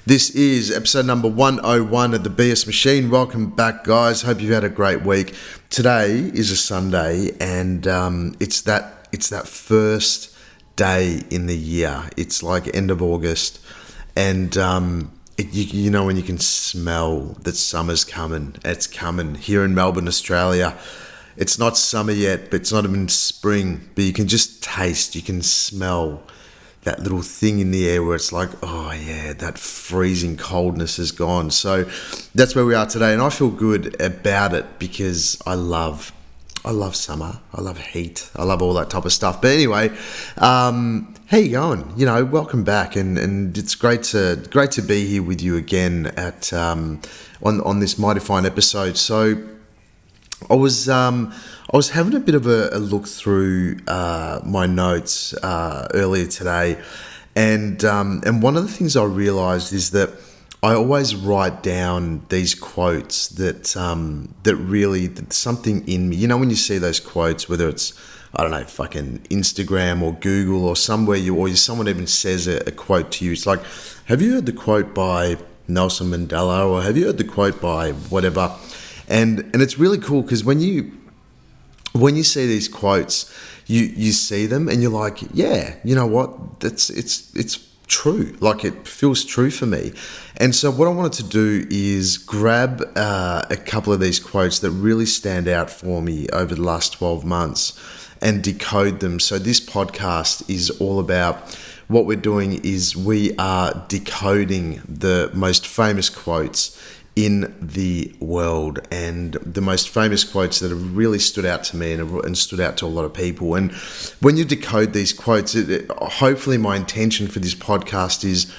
This is episode number 101 of the BS Machine. Welcome back, guys. Hope you've had a great week. Today is a Sunday, and it's that first day in the year. It's like end of August, and you know when you can smell that summer's coming. It's coming here in Melbourne, Australia. It's not summer yet, but it's not even spring. But you can just taste, you can smell that little thing in the air where it's like, oh yeah, that freezing coldness is gone. So that's where we are today, and I feel good about it because I love summer, I love heat, I love all that type of stuff. But anyway, how you going? You know, welcome back, and it's great to be here with you again at on this mighty fine episode. So I was having a bit of a look through my notes earlier today, and one of the things I realised is that I always write down these quotes that something in me. You know, when you see those quotes, whether it's, I don't know, fucking Instagram or Google or somewhere, someone even says a quote to you. It's like, have you heard the quote by Nelson Mandela, or have you heard the quote by whatever? And it's really cool because when you see these quotes, you see them and you're like, yeah, you know what? It's true. Like, it feels true for me. And so what I wanted to do is grab a couple of these quotes that really stand out for me over the last 12 months and decode them. So this podcast is all about, what we're doing is we are decoding the most famous quotes in the world, and the most famous quotes that have really stood out to me and stood out to a lot of people. And when you decode these quotes, hopefully my intention for this podcast is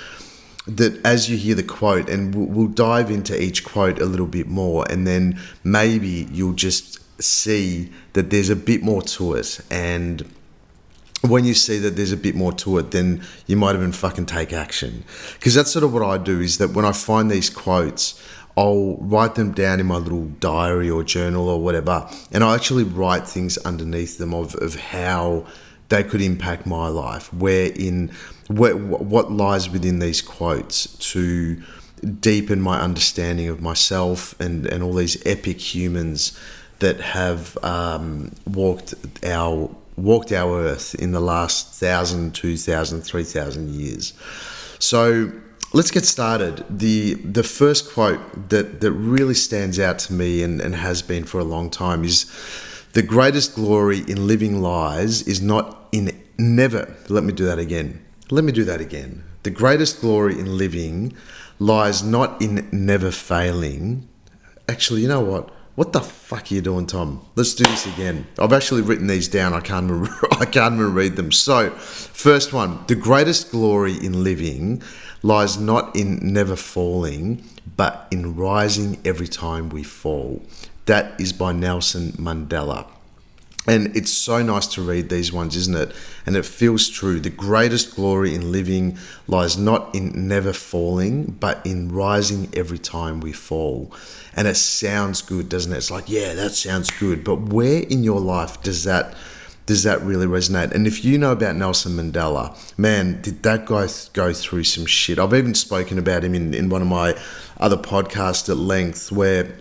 that as you hear the quote, and we'll dive into each quote a little bit more, and then maybe you'll just see that there's a bit more to it. And when you see that there's a bit more to it, then you might even fucking take action. Because that's sort of what I do, is that when I find these quotes, I'll write them down in my little diary or journal or whatever, and I actually write things underneath them of how they could impact my life, what lies within these quotes to deepen my understanding of myself and all these epic humans that have walked our earth in the last 1,000, 2,000, 3,000 years. So let's get started. The first quote that really stands out to me and has been for a long time is, the greatest glory in living lies is not in never. Let me do that again. The greatest glory in living lies not in never failing. Actually, you know what? What the fuck are you doing, Tom? Let's do this again. I've actually written these down. I can't even read them. So, first one. The greatest glory in living lies not in never falling, but in rising every time we fall. That is by Nelson Mandela. And it's so nice to read these ones, isn't it? And it feels true. The greatest glory in living lies not in never falling, but in rising every time we fall. And it sounds good, doesn't it? It's like, yeah, that sounds good. But where in your life does that really resonate? And if you know about Nelson Mandela, man, did that guy go through some shit? I've even spoken about him in one of my other podcasts at length, where,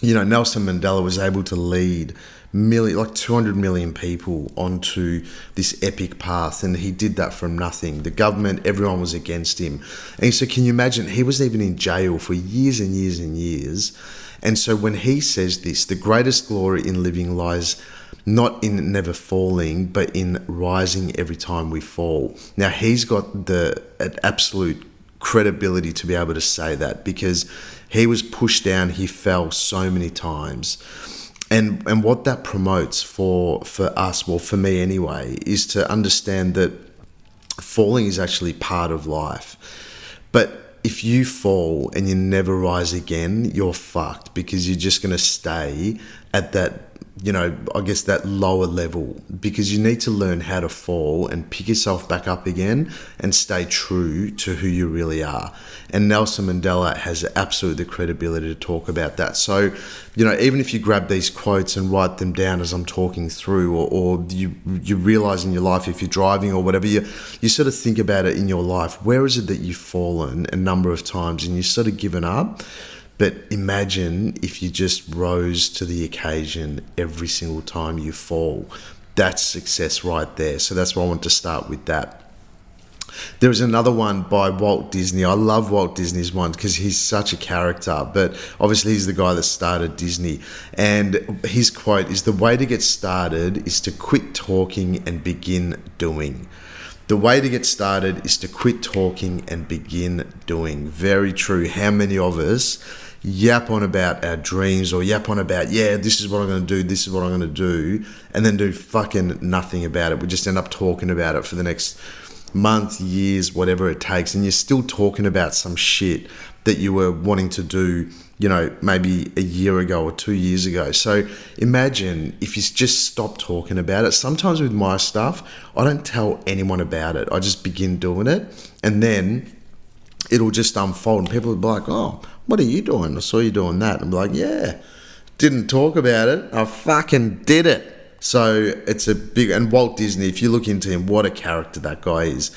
you know, Nelson Mandela was able to lead 200 million people onto this epic path, and he did that from nothing. The government, everyone was against him. And so can you imagine, he was even in jail for years and years and years. And so when he says this, the greatest glory in living lies not in never falling, but in rising every time we fall. Now, he's got the absolute credibility to be able to say that, because he was pushed down, he fell so many times. And what that promotes for us, well, for me anyway, is to understand that falling is actually part of life. But if you fall and you never rise again, you're fucked, because you're just going to stay at that I guess that lower level, because you need to learn how to fall and pick yourself back up again and stay true to who you really are. And Nelson Mandela has absolutely the credibility to talk about that. So, even if you grab these quotes and write them down as I'm talking through, or you realize in your life, if you're driving or whatever, you sort of think about it in your life. Where is it that you've fallen a number of times and you've sort of given up? But imagine if you just rose to the occasion every single time you fall. That's success right there. So that's why I want to start with that. There is another one by Walt Disney. I love Walt Disney's one because he's such a character, but obviously he's the guy that started Disney. And his quote is, "The way to get started is to quit talking and begin doing." The way to get started is to quit talking and begin doing. Very true. How many of us yap on about our dreams, or yap on about, this is what I'm going to do, this is what I'm going to do, and then do fucking nothing about it? We just end up talking about it for the next month, years, whatever it takes, and you're still talking about some shit that you were wanting to do, maybe a year ago or 2 years ago. So imagine if you just stop talking about it. Sometimes with my stuff, I don't tell anyone about it. I just begin doing it, and then it'll just unfold, and people will be like, "Oh, what are you doing? I saw you doing that." And I'm like, "Yeah, didn't talk about it. I fucking did it." So it's a big, and Walt Disney, if you look into him, what a character that guy is.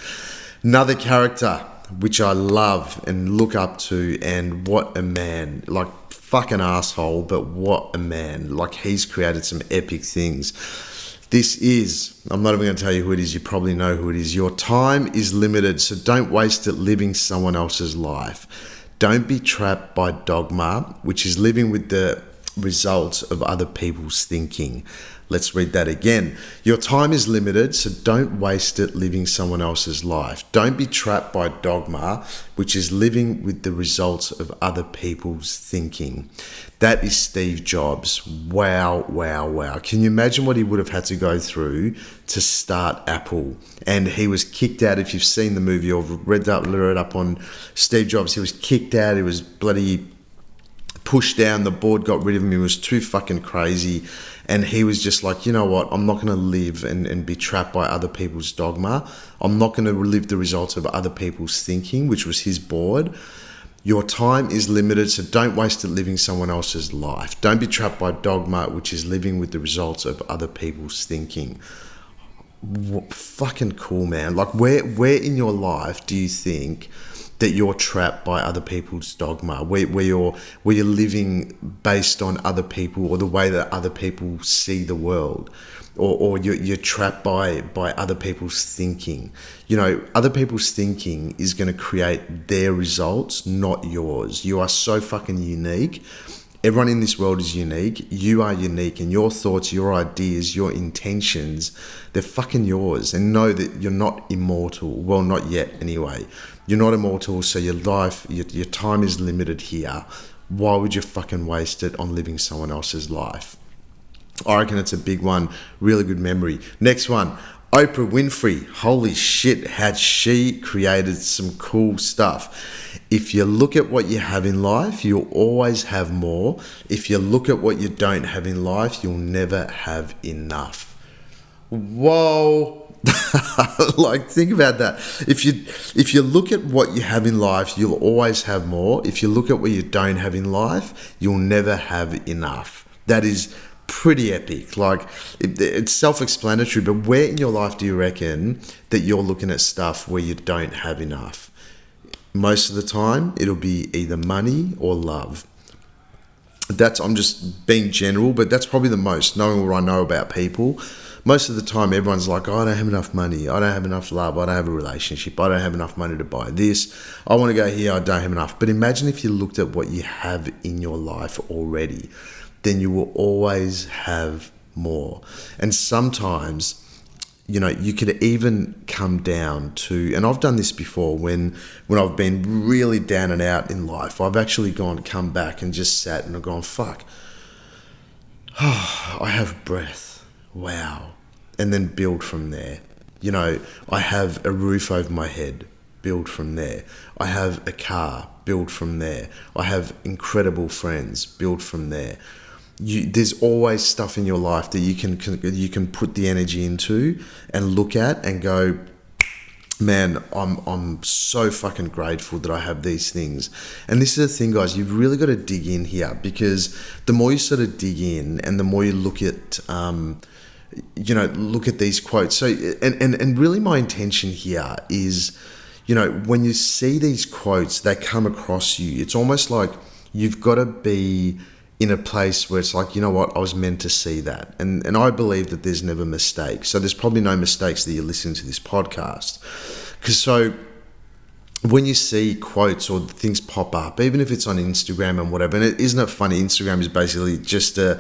Another character which I love and look up to, and what a man, like fucking asshole, but what a man. Like, he's created some epic things. This is, I'm not even going to tell you who it is, you probably know who it is. "Your time is limited, so don't waste it living someone else's life. Don't be trapped by dogma, which is living with the results of other people's thinking." Let's read that again. "Your time is limited, so don't waste it living someone else's life. Don't be trapped by dogma, which is living with the results of other people's thinking." That is Steve Jobs. Wow, wow, wow. Can you imagine what he would have had to go through to start Apple? And he was kicked out. If you've seen the movie or read up on Steve Jobs, he was kicked out. He was bloody pushed down. The board got rid of him. He was too fucking crazy. And he was just like, "You know what? I'm not going to live and be trapped by other people's dogma. I'm not going to live the results of other people's thinking," which was his board. "Your time is limited, so don't waste it living someone else's life. Don't be trapped by dogma, which is living with the results of other people's thinking." Fucking cool, man. Like, where in your life do you think that you're trapped by other people's dogma, where you're living based on other people, or the way that other people see the world, or you're trapped by other people's thinking? Other people's thinking is going to create their results, not yours. You are so fucking unique. Everyone in this world is unique. You are unique, and your thoughts, your ideas, your intentions, they're fucking yours. And know that you're not immortal. Well, not yet anyway. You're not immortal, so your life, your time is limited here. Why would you fucking waste it on living someone else's life? I reckon it's a big one. Really good memory. Next one. Oprah Winfrey. Holy shit, had she created some cool stuff. "If you look at what you have in life, you'll always have more. If you look at what you don't have in life, you'll never have enough." Whoa. Like, think about that. If you look at what you have in life, you'll always have more. If you look at what you don't have in life, you'll never have enough. That is pretty epic. Like, it's self-explanatory, but where in your life do you reckon that you're looking at stuff where you don't have enough? Most of the time, it'll be either money or love. I'm just being general, but that's probably the most, knowing what I know about people. Most of the time, everyone's like, "Oh, I don't have enough money. I don't have enough love. I don't have a relationship. I don't have enough money to buy this. I want to go here. I don't have enough." But imagine if you looked at what you have in your life already, then you will always have more. And sometimes, you could even come down to, and I've done this before when I've been really down and out in life, I've actually come back and just sat and I've gone, fuck, I have breath. Wow. And then build from there. I have a roof over my head, build from there. I have a car, build from there. I have incredible friends, build from there. there's always stuff in your life that you can put the energy into and look at and go, man, I'm so fucking grateful that I have these things. And this is the thing, guys, you've really got to dig in here, because the more you sort of dig in and the more you look at look at these quotes. So and really my intention here is, when you see these quotes, they come across you, it's almost like you've got to be in a place where it's like, you know what, I was meant to see that. And I believe that there's never mistakes. So there's probably no mistakes that you're listening to this podcast. Because so when you see quotes or things pop up, even if it's on Instagram and whatever, and isn't it funny, Instagram is basically just a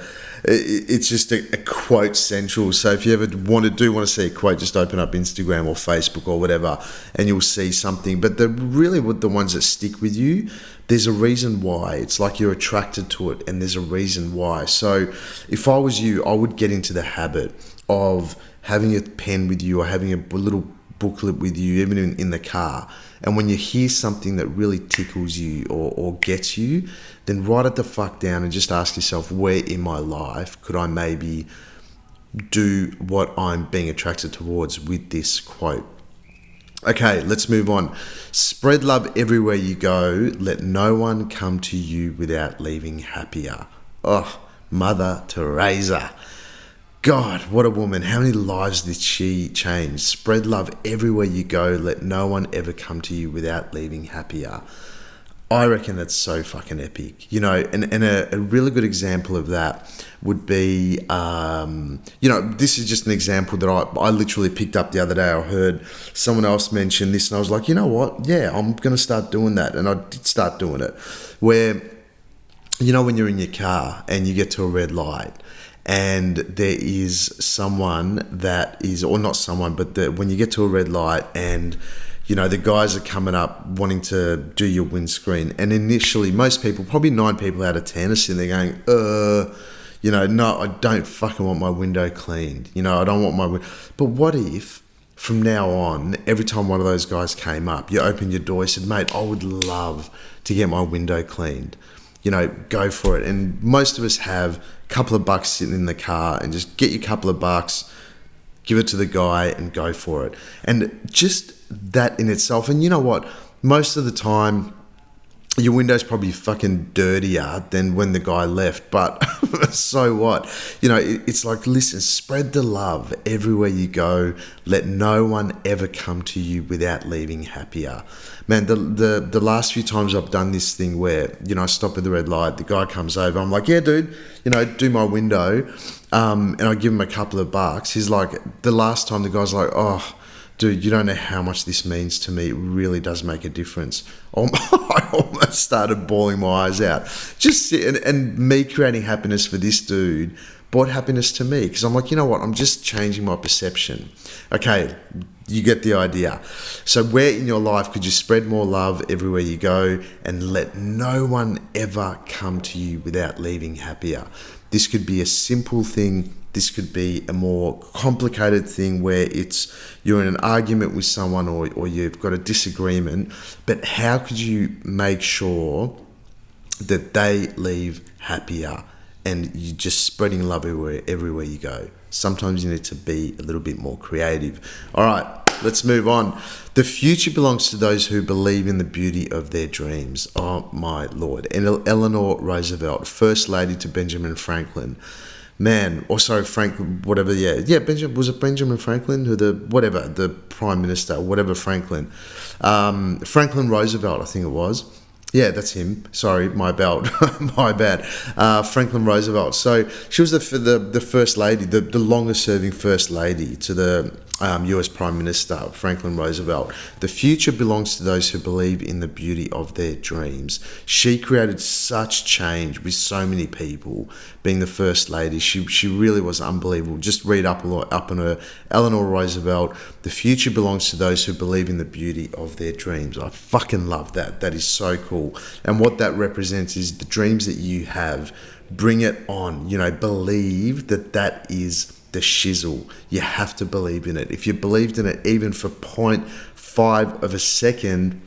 quote central. So if you ever want to see a quote, just open up Instagram or Facebook or whatever, and you'll see something. But the ones that stick with you, there's a reason why. It's like you're attracted to it, and there's a reason why. So if I was you, I would get into the habit of having a pen with you or having a little booklet with you, even in the car. And when you hear something that really tickles you or gets you, then write it the fuck down and just ask yourself, where in my life could I maybe do what I'm being attracted towards with this quote? Okay, let's move on. Spread love everywhere you go. Let no one come to you without leaving happier. Oh, Mother Theresa. God, what a woman. How many lives did she change? Spread love everywhere you go. Let no one ever come to you without leaving happier. I reckon that's so fucking epic. And a really good example of that would be, this is just an example that I literally picked up the other day. I heard someone else mention this, and I was like, you know what? Yeah, I'm going to start doing that. And I did start doing it. Where, when you're in your car and you get to a red light, and there is someone that is, or not someone, but when you get to a red light and, the guys are coming up wanting to do your windscreen, and initially most people, probably 9 people out of 10 are sitting there going, no, I don't fucking want my window cleaned. I don't want my window. But what if from now on, every time one of those guys came up, you opened your door, you said, mate, I would love to get my window cleaned. Go for it. And most of us have a couple of bucks sitting in the car, and just get your couple of bucks, give it to the guy and go for it. And just that in itself. And you know what? Most of the time, your window's probably fucking dirtier than when the guy left, but so what? It's like, listen, spread the love everywhere you go. Let no one ever come to you without leaving happier. Man, the last few times I've done this thing where, I stop at the red light, the guy comes over, I'm like, yeah, dude, do my window, and I give him a couple of bucks. He's like, the last time the guy's like, oh, dude, you don't know how much this means to me. It really does make a difference. I almost started bawling my eyes out. Just and me creating happiness for this dude brought happiness to me, because I'm like, you know what? I'm just changing my perception. Okay, you get the idea. So where in your life could you spread more love everywhere you go and let no one ever come to you without leaving happier? This could be a simple thing. This could be a more complicated thing where you're in an argument with someone or you've got a disagreement, but how could you make sure that they leave happier and you're just spreading love everywhere you go? Sometimes you need to be a little bit more creative. All right, let's move on. The future belongs to those who believe in the beauty of their dreams. Oh, my Lord. And Eleanor Roosevelt, First Lady to Benjamin Franklin. Man, or sorry, whatever, was it Benjamin Franklin, the Prime Minister, whatever Franklin. Franklin Roosevelt, I think it was. Yeah, that's him. Sorry, my bad. Franklin Roosevelt. So she was the First Lady, the longest serving First Lady to the US Prime Minister, Franklin Roosevelt. The future belongs to those who believe in the beauty of their dreams. She created such change with so many people being the First Lady. She really was unbelievable. Just read up on her. Eleanor Roosevelt. The future belongs to those who believe in the beauty of their dreams. I fucking love that. That is so cool. And what that represents is the dreams that you have. Bring it on. Believe that is the shizzle. You have to believe in it. If you believed in it even for 0.5 of a second,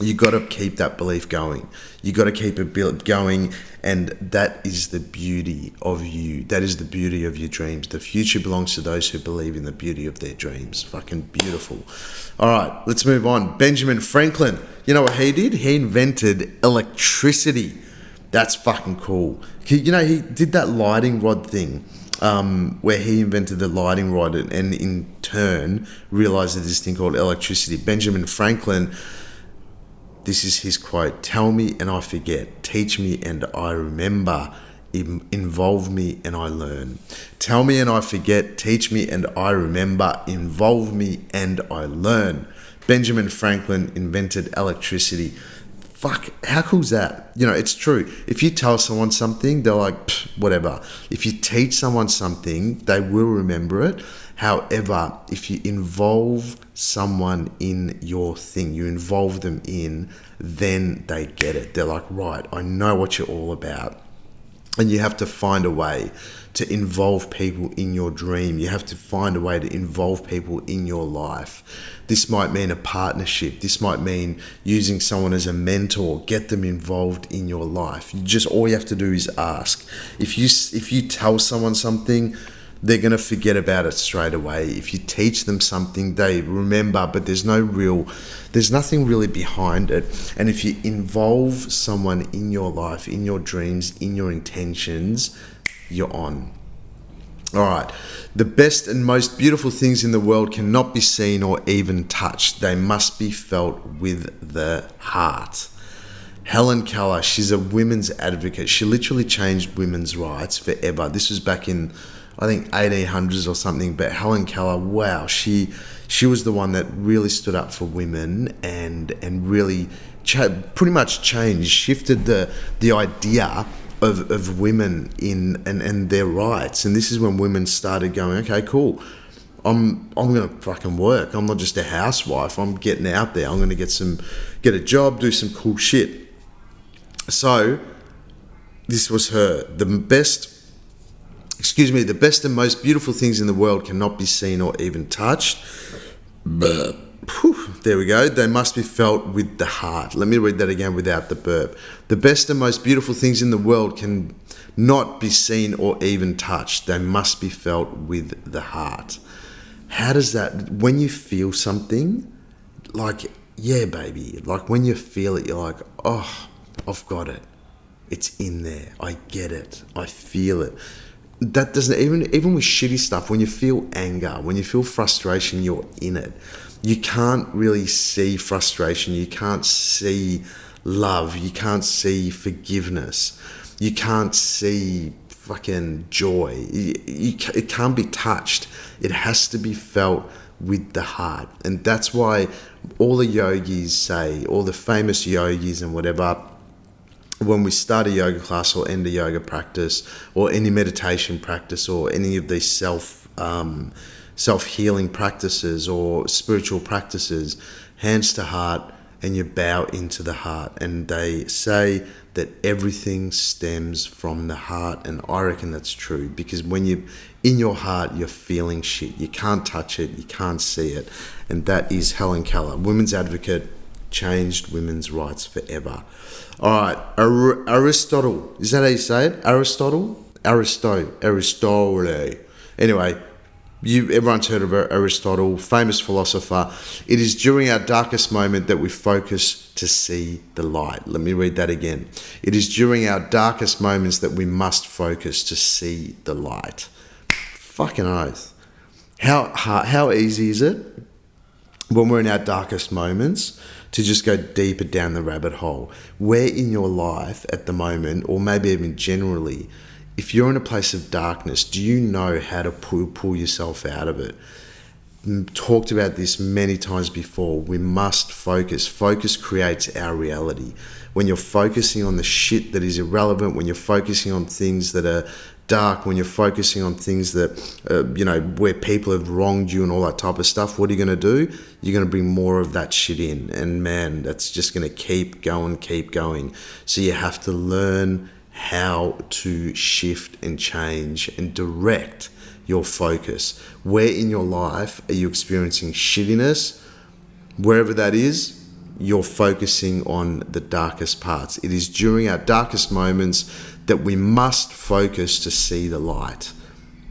You got to keep that belief going. You got to keep it going, and that is the beauty of you. That is the beauty of your dreams. The future belongs to those who believe in the beauty of their dreams. Fucking beautiful. All right, let's move on. Benjamin Franklin. You know what he did? He invented electricity. That's fucking cool. He did that lighting rod thing, where he invented the lighting rod and in turn realized that this thing called electricity. Benjamin Franklin. This is his quote: "Tell me and I forget. Teach me and I remember. Involve me and I learn." Tell me and I forget. Teach me and I remember. Involve me and I learn. Benjamin Franklin invented electricity. Fuck, how cool is that? It's true. If you tell someone something, they're like, whatever. If you teach someone something, they will remember it. However, if you involve someone in your thing, you involve them in, then they get it. They're like, right, I know what you're all about. And you have to find a way to involve people in your dream. You have to find a way to involve people in your life. This might mean a partnership. This might mean using someone as a mentor. Get them involved in your life. All you have to do is ask. If you tell someone something, they're going to forget about it straight away. If you teach them something, they remember, but there's nothing really behind it. And if you involve someone in your life, in your dreams, in your intentions, you're on. All right. The best and most beautiful things in the world cannot be seen or even touched. They must be felt with the heart. Helen Keller, she's a women's advocate. She literally changed women's rights forever. This was back in, I think, 1800s or something. But Helen Keller, wow, she was the one that really stood up for women and really pretty much shifted the idea of women and their rights. And this is when women started going, okay, cool, I'm gonna fucking work. I'm not just a housewife. I'm getting out there. I'm gonna get a job, do some cool shit. So this was her. The best and most beautiful things in the world cannot be seen or even touched. There we go. They must be felt with the heart. Let me read that again without the burp. The best and most beautiful things in the world can not be seen or even touched. They must be felt with the heart. How does that, when you feel something, like, yeah, baby, like when you feel it, you're like, oh, I've got it. It's in there. I get it. I feel it. That doesn't, even with shitty stuff, when you feel anger, when you feel frustration, you're in it. You can't really see frustration. You can't see love. You can't see forgiveness. You can't see fucking joy. It can't be touched. It has to be felt with the heart. And that's why all the yogis say, all the famous yogis and whatever, when we start a yoga class or end a yoga practice or any meditation practice or any of these self-healing practices or spiritual practices, hands to heart, and you bow into the heart. And they say that everything stems from the heart, and I reckon that's true, because when you're in your heart, you're feeling shit. You can't touch it, you can't see it. And that is Helen Keller, women's advocate, changed women's rights forever. All right, Aristotle. Is that how you say it? Aristotle? Aristotle. Anyway, everyone's heard of Aristotle, famous philosopher. It is during our darkest moment that we focus to see the light. Let me read that again. It is during our darkest moments that we must focus to see the light. Fucking oath. How easy is it when we're in our darkest moments to just go deeper down the rabbit hole? Where in your life at the moment, or maybe even generally, if you're in a place of darkness, do you know how to pull yourself out of it? Talked about this many times before. We must focus. Focus creates our reality. When you're focusing on the shit that is irrelevant, when you're focusing on things that are dark, when you're focusing on things that, where people have wronged you and all that type of stuff, what are you going to do? You're going to bring more of that shit in. And man, that's just going to keep going. So you have to learn how to shift and change and direct your focus. Where in your life are you experiencing shittiness? Wherever that is, you're focusing on the darkest parts. It is during our darkest moments that we must focus to see the light.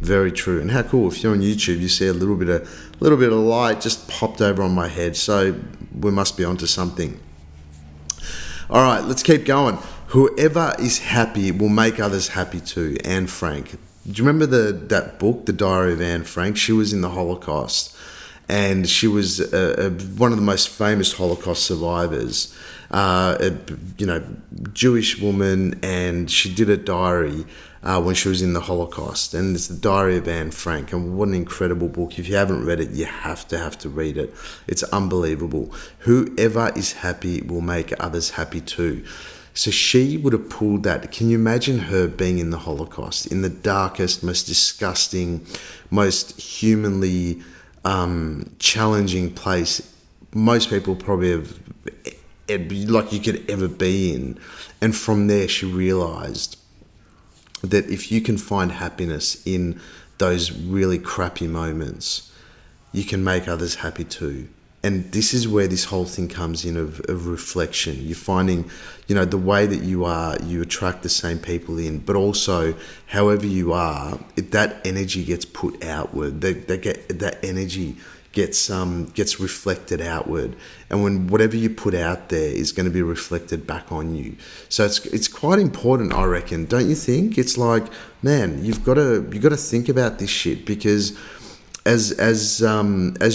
Very true. And how cool, if you're on YouTube, you see a little bit of light just popped over on my head. So we must be onto something. All right, let's keep going. Whoever is happy will make others happy too. Anne Frank. Do you remember that book, The Diary of Anne Frank? She was in the Holocaust, and she was one of the most famous Holocaust survivors. Jewish woman, and she did a diary when she was in the Holocaust, and it's The Diary of Anne Frank. And what an incredible book! If you haven't read it, you have to read it. It's unbelievable. Whoever is happy will make others happy too. So she would have pulled that. Can you imagine her being in the Holocaust, in the darkest, most disgusting, most humanly challenging place most people probably have, like you could ever be in? And from there she realized that if you can find happiness in those really crappy moments, you can make others happy too. And this is where this whole thing comes in of reflection. You're finding, the way that you are, you attract the same people in, but also however you are, that energy gets put outward. That energy gets reflected outward. And when whatever you put out there is going to be reflected back on you. So it's quite important, I reckon, don't you think? It's like, man, you've got to think about this shit, because as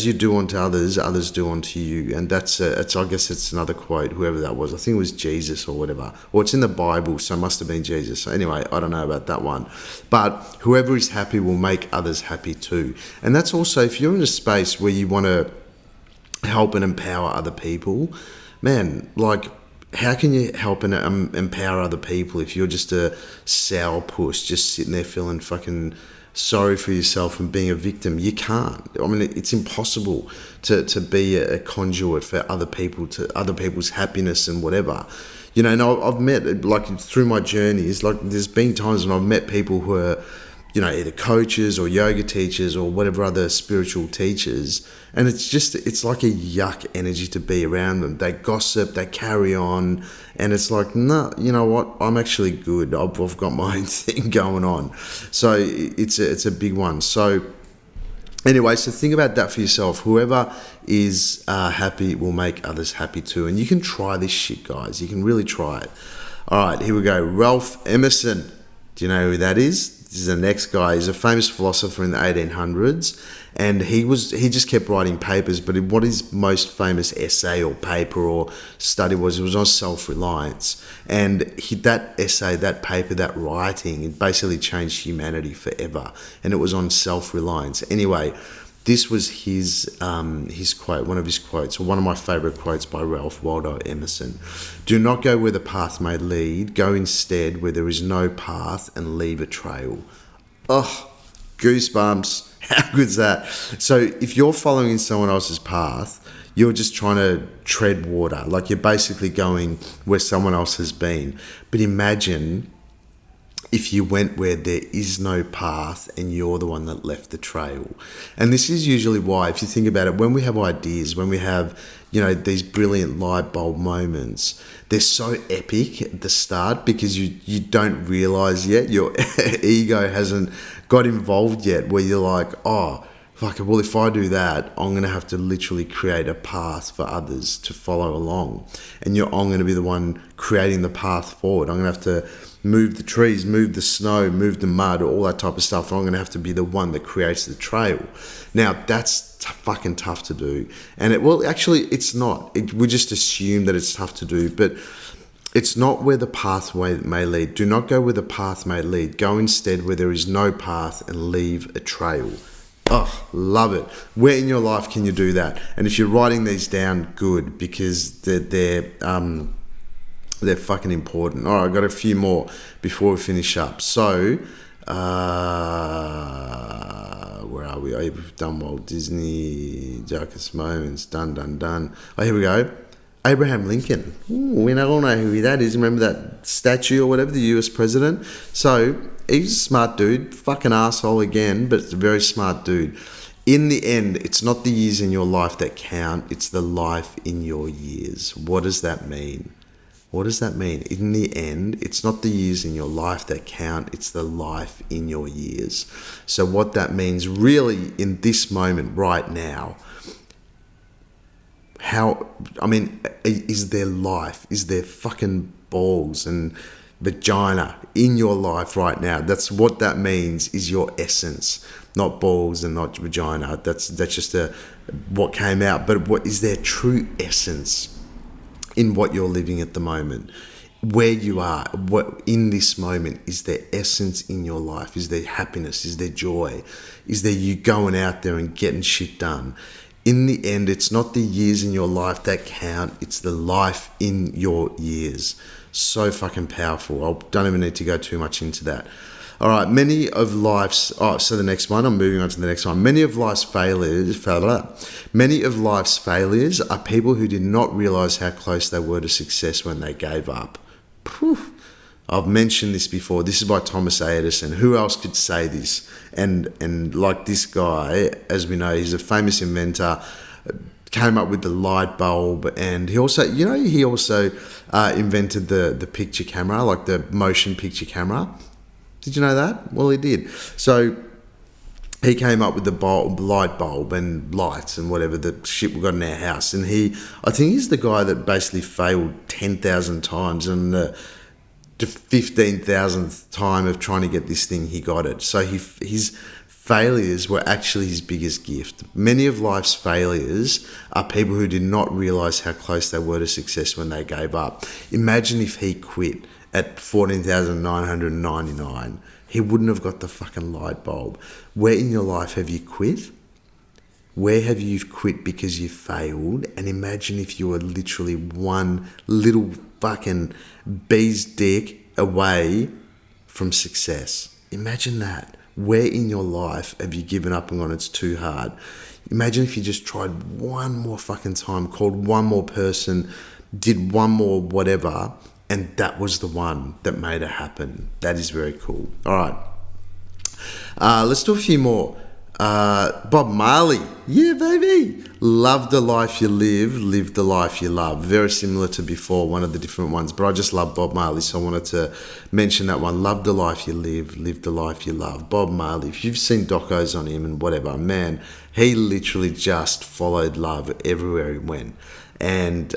you do unto others, others do unto you. And I guess it's another quote, whoever that was. I think it was Jesus or whatever. Or it's in the Bible, so it must have been Jesus. So anyway, I don't know about that one. But whoever is happy will make others happy too. And that's also, if you're in a space where you want to help and empower other people, man, like, how can you help and empower other people if you're just a sourpuss, just sitting there feeling fucking sorry for yourself and being a victim? You can't. I mean, it's impossible to be a conduit for other people, to other people's happiness and whatever. And I've met, like, through my journeys, like, there's been times when I've met people who are, either coaches or yoga teachers or whatever other spiritual teachers, and it's like a yuck energy to be around them. They gossip, they carry on, and it's like, no, you know what? I'm actually good. I've got my own thing going on. So it's a big one. So anyway, so think about that for yourself. Whoever is happy will make others happy too. And you can try this shit, guys. You can really try it. All right, here we go. Ralph Emerson. Do you know who that is? This is the next guy. He's a famous philosopher in the 1800s, and he just kept writing papers. But what his most famous essay or paper or study was, it was on self-reliance. And that essay, that paper, that writing, it basically changed humanity forever. And it was on self-reliance. Anyway, this was his quote, one of his quotes, or one of my favorite quotes by Ralph Waldo Emerson. Do not go where the path may lead. Go instead where there is no path, and leave a trail. Oh, goosebumps. How good's that? So if you're following someone else's path, you're just trying to tread water. Like, you're basically going where someone else has been. But imagine if you went where there is no path and you're the one that left the trail. And this is usually why, if you think about it, when we have ideas, when we have, these brilliant light bulb moments, they're so epic at the start because you don't realize yet, your ego hasn't got involved yet, where you're like, oh, fuck, well, if I do that, I'm going to have to literally create a path for others to follow along. And I'm going to be the one creating the path forward. I'm going to have to move the trees, move the snow, move the mud, all that type of stuff. I'm going to have to be the one that creates the trail. Now, that's fucking tough to do. And it's not. We just assume that it's tough to do, but it's not where the pathway may lead. Do not go where the path may lead. Go instead where there is no path, and leave a trail. Oh, love it. Where in your life can you do that? And if you're writing these down, good, because they're fucking important. All right, I've got a few more before we finish up. So, where are we? We've done Walt Disney, darkest moments, done. Oh, here we go. Abraham Lincoln. Ooh, we all know who that is. Remember that statue or whatever, the US president? So, he's a smart dude. Fucking asshole again, but it's a very smart dude. In the end, it's not the years in your life that count, it's the life in your years. What does that mean? What does that mean? In the end, it's not the years in your life that count, it's the life in your years. So what that means really in this moment right now, is there life? Is there fucking balls and vagina in your life right now? That's what that means, is your essence. Not balls and not vagina. That's just what came out. But what is their true essence in what you're living at the moment? Where you are, what in this moment, is there essence in your life? Is there happiness? Is there joy? Is there you going out there and getting shit done? In the end, it's not the years in your life that count, it's the life in your years. So fucking powerful. I don't even need to go too much into that. All right, so the next one, I'm moving on to the next one. Many of life's failures are people who did not realize how close they were to success when they gave up. I've mentioned this before. This is by Thomas A. Edison. Who else could say this? And like this guy, as we know, he's a famous inventor, came up with the light bulb, and he also invented the picture camera, like the motion picture camera. Did you know that? Well, he did. So he came up with the light bulb and lights and whatever the shit we got in our house. And I think he's the guy that basically failed 10,000 times, and the 15,000th time of trying to get this thing, he got it. So his failures were actually his biggest gift. Many of life's failures are people who did not realize how close they were to success when they gave up. Imagine if he quit at 14,999. He wouldn't have got the fucking light bulb. Where in your life have you quit? Where have you quit because you failed? And imagine if you were literally one little fucking bee's dick away from success. Imagine that. Where in your life have you given up and gone, it's too hard? Imagine if you just tried one more fucking time, called one more person, did one more whatever, and that was the one that made it happen. That is very cool. All right. Let's do a few more. Bob Marley. Yeah, baby. Love the life you live the life you love. Very similar to before, one of the different ones. But I just love Bob Marley, so I wanted to mention that one. Love the life you live the life you love. Bob Marley. If you've seen docos on him and whatever, man, he literally just followed love everywhere he went. And,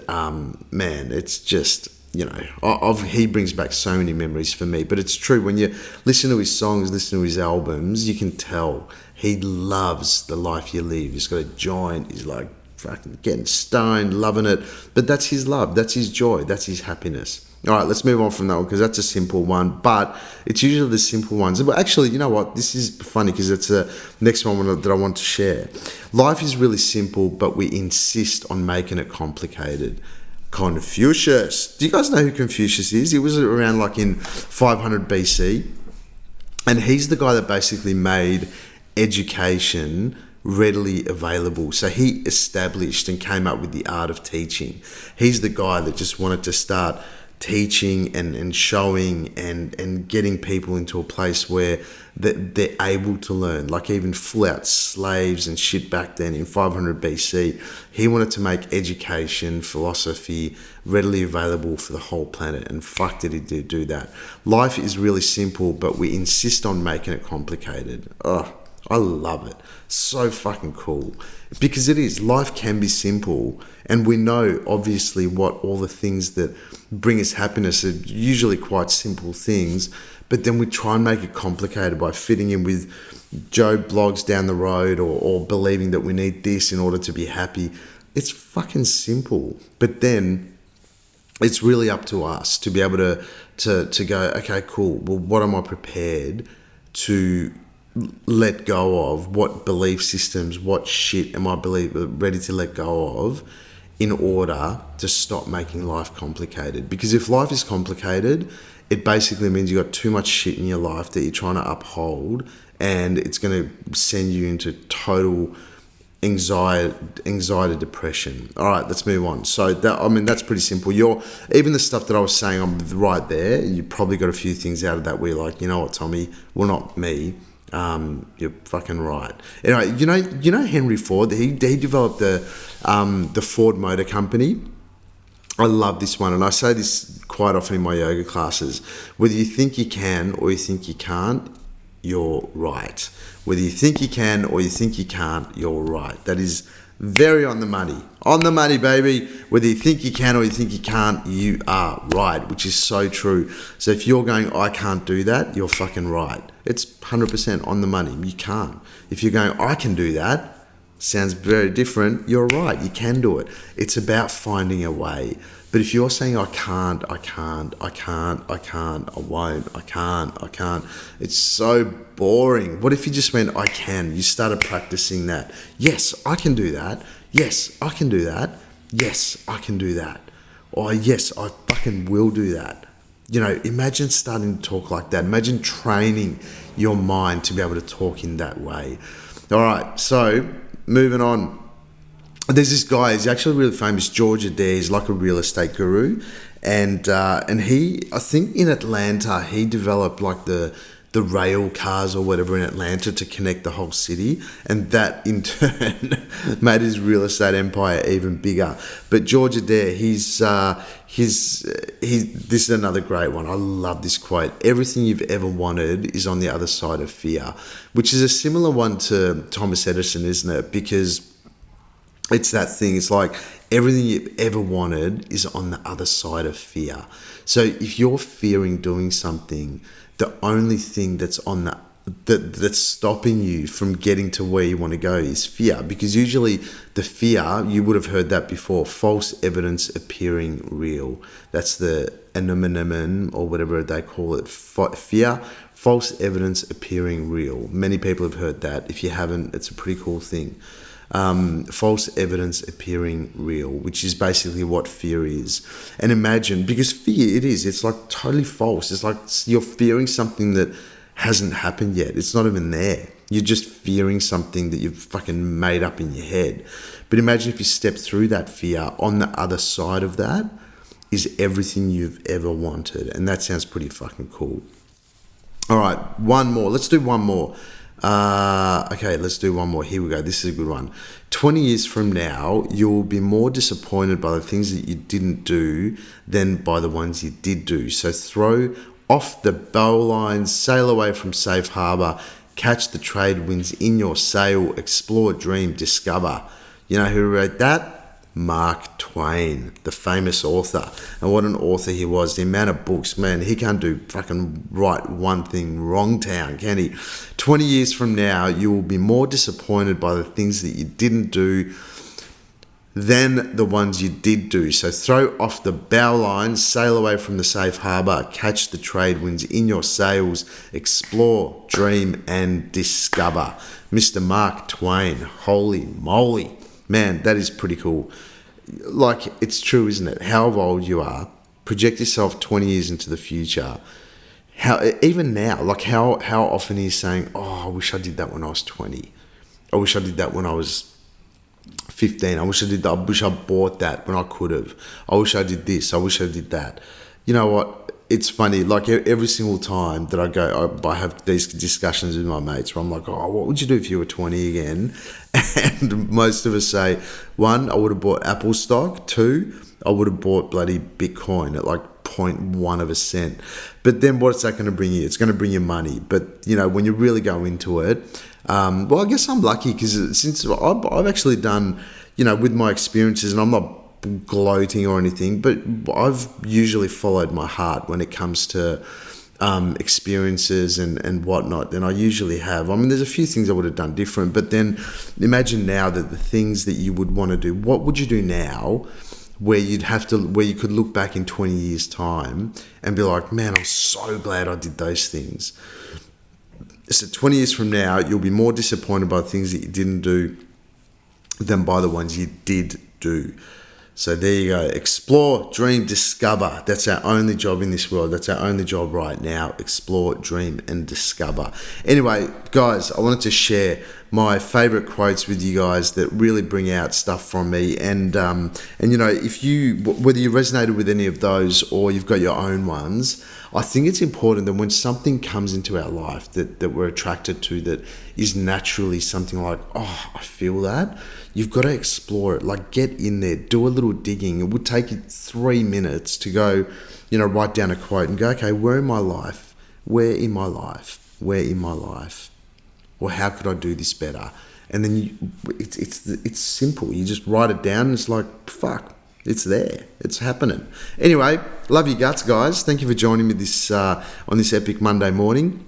man, it's just... he brings back so many memories for me. But it's true, when you listen to his songs, listen to his albums, you can tell he loves the life you live. He's got a joint, he's like fucking getting stoned, loving it. But that's his love, that's his joy, that's his happiness. All right, let's move on from that one, because that's a simple one. But it's usually the simple ones. But actually, you know what? This is funny, because it's the next one that I want to share. Life is really simple, but we insist on making it complicated. Confucius. Do you guys know who Confucius is? He was around like in 500 BC. And he's the guy that basically made education readily available. So he established and came up with the art of teaching. He's the guy that just wanted to start teaching and showing and getting people into a place where they're able to learn. Like even flew out slaves and shit back then in 500 BC. He wanted to make education, philosophy readily available for the whole planet, and fuck did he do that. Life is really simple, but we insist on making it complicated. Oh, I love it. So fucking cool. Because it is. Life can be simple. And we know, obviously, what all the things that bring us happiness are usually quite simple things. But then we try and make it complicated by fitting in with Joe blogs down the road, or believing that we need this in order to be happy. It's fucking simple. But then it's really up to us to be able to go, okay, cool. Well, what am I prepared to let go of? What belief systems, what shit am I ready to let go of in order to stop making life complicated? Because if life is complicated, it basically means you got too much shit in your life that you're trying to uphold, and it's going to send you into total anxiety, depression. All right, let's move on. So that's pretty simple. Even the stuff that I was saying, I'm right there. You probably got a few things out of that where you're like, you know what, Tommy? Well, not me. You're fucking right. Anyway, you know Henry Ford. He developed the Ford Motor Company. I love this one, and I say this quite often in my yoga classes. Whether you think you can or you think you can't, you're right. Whether you think you can or you think you can't, you're right. That is very on the money. On the money, baby. Whether you think you can or you think you can't, you are right, which is so true. So if you're going, I can't do that, you're fucking right. It's 100% on the money. You can't. If you're going, I can do that, sounds very different, you're right. You can do it. It's about finding a way. But if you're saying, I can't, I won't, I can't, it's so boring. What if you just went, I can? You started practicing that. Yes, I can do that. Yes, I can do that. Yes, I can do that. Or yes, I fucking will do that. Imagine starting to talk like that. Imagine training your mind to be able to talk in that way. All right, so moving on. There's this guy, he's actually really famous, George Adair. He's like a real estate guru. And he, I think in Atlanta, he developed like the rail cars or whatever in Atlanta to connect the whole city. And that in turn made his real estate empire even bigger. But George Adair, this is another great one. I love this quote. Everything you've ever wanted is on the other side of fear, which is a similar one to Thomas Edison, isn't it? Because it's that thing. It's like everything you've ever wanted is on the other side of fear. So if you're fearing doing something, the only thing that's that's stopping you from getting to where you want to go is fear. Because usually the fear, you would have heard that before, false evidence appearing real. That's the phenomenon or whatever they call it. Fear, false evidence appearing real. Many people have heard that. If you haven't, it's a pretty cool thing. False evidence appearing real, which is basically what fear is. And imagine, because fear, it's like totally false. It's like you're fearing something that hasn't happened yet. It's not even there. You're just fearing something that you've fucking made up in your head. But imagine if you step through that fear, on the other side of that is everything you've ever wanted. And that sounds pretty fucking cool. All right, one more. Let's do one more. Okay, let's do one more. Here we go. This is a good one. 20 years from now, you'll be more disappointed by the things that you didn't do than by the ones you did do. So throw off the bowlines, sail away from safe harbour, catch the trade winds in your sail, explore, dream, discover. You know who wrote that? Mark Twain, the famous author. And what an author he was. The amount of books, man, he can't do fucking right one thing wrong town, can he? 20 years from now, you will be more disappointed by the things that you didn't do than the ones you did do. So throw off the bow lines, sail away from the safe harbour, catch the trade winds in your sails, explore, dream and discover. Mr. Mark Twain, holy moly. Man, that is pretty cool. Like, it's true, isn't it? However old you are, project yourself 20 years into the future. Even now, like how often he's saying, oh, I wish I did that when I was 20. I wish I did that when I was 15. I wish I did that. I wish I bought that when I could have. I wish I did this. I wish I did that. You know what? It's funny, like every single time that I go, I have these discussions with my mates where I'm like, oh, what would you do if you were 20 again? And most of us say, 1, I would have bought Apple stock. 2, I would have bought bloody Bitcoin at like 0.1 of a cent. But then what's that going to bring you? It's going to bring you money. But, you know, when you really go into it, well, I guess I'm lucky because since I've actually done, you know, with my experiences, and I'm not gloating or anything, but I've usually followed my heart when it comes to experiences and whatnot. Then I usually have. I mean, there's a few things I would have done different, but then imagine now that the things that you would want to do, what would you do now where you could look back in 20 years time and be like, man, I'm so glad I did those things. So 20 years from now, you'll be more disappointed by the things that you didn't do than by the ones you did do. So there you go. Explore, dream, discover. That's our only job in this world. That's our only job right now. Explore, dream, and discover. Anyway, guys, I wanted to share my favorite quotes with you guys that really bring out stuff from me. And you know, if you, whether you resonated with any of those or you've got your own ones, I think it's important that when something comes into our life that we're attracted to, that is naturally something like, oh, I feel that, you've got to explore it. Like, get in there, do a little digging. It would take you 3 minutes to go, you know, write down a quote and go, okay, where in my life? Where in my life? Where in my life? Or how could I do this better? And then it's simple. You just write it down and it's like, fuck, it's there. It's happening. Anyway, love you guts, guys. Thank you for joining me this on this epic Monday morning.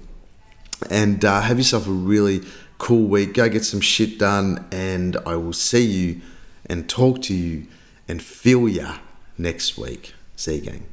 And have yourself a really cool week. Go get some shit done. And I will see you and talk to you and feel ya next week. See you, gang.